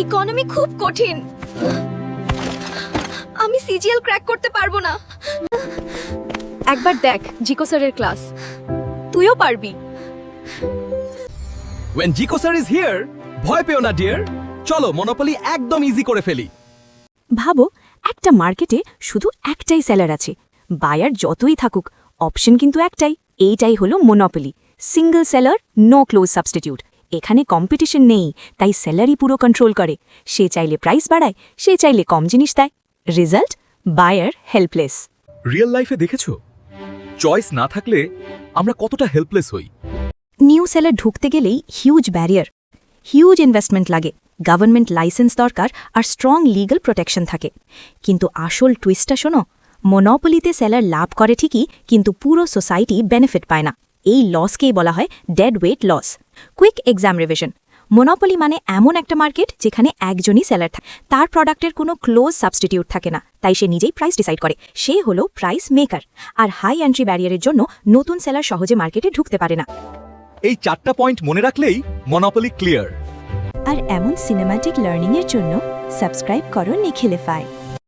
Economy খুব কঠিন। আমি সিজিএল ক্র্যাক করতে পারবো না। একবার দেখ জিকো স্যারের ক্লাস, তুইও পারবি। When Jico sir is here, ভয় পেও না ডিয়ার, চলো মনোপলি একদম ইজি করে ফেলি। ভাবো, একটা মার্কেটে শুধু একটাই সেলার আছে, বায়ার যতই থাকুক অপশন কিন্তু একটাই। এইটাই হলো monopoly, single seller, no close substitute. এখানে কম্পিটিশন নেই, তাই সেলারই পুরো কন্ট্রোল করে। সে চাইলে প্রাইস বাড়ায়, সে চাইলে কম জিনিস দেয়। Result, buyer helpless. রিয়েল লাইফে দেখেছো, চয়েস না থাকলে আমরা কতটা হেল্পলেস হই। নিউ সেলার ঢুকতে গেলেই হিউজ ব্যারিয়ার, হিউজ ইনভেস্টমেন্ট লাগে, গভর্নমেন্ট লাইসেন্স দরকার আর স্ট্রং লিগ্যাল প্রোটেকশন থাকে। কিন্তু আসল টুইস্টটা শোনো, মনোপলিতে সেলার লাভ করে ঠিকই, কিন্তু পুরো সোসাইটি বেনিফিট পায় না। এই লসকেই বলা হয় dead weight loss. Quick exam revision. Monopoly মানে এমন একটা মার্কেট যেখানে একজনই সেলার থাকে, তার প্রোডাক্টের কোনো ক্লোজ সাবস্টিটিউট থাকে না, তাই সে নিজেই প্রাইস ডিসাইড করে। সে হলো প্রাইস মেকার। আর হাই এন্ট্রি ব্যারিয়ারের জন্য নতুন সেলার সহজে মার্কেটে ঢুকতে পারে না। এই 4টা পয়েন্ট মনে রাখলেই মনোপলি ক্লিয়ার। আর এমন সিনেম্যাটিক লার্নিংয়ের জন্য সাবস্ক্রাইব করো নিখিলিফাই।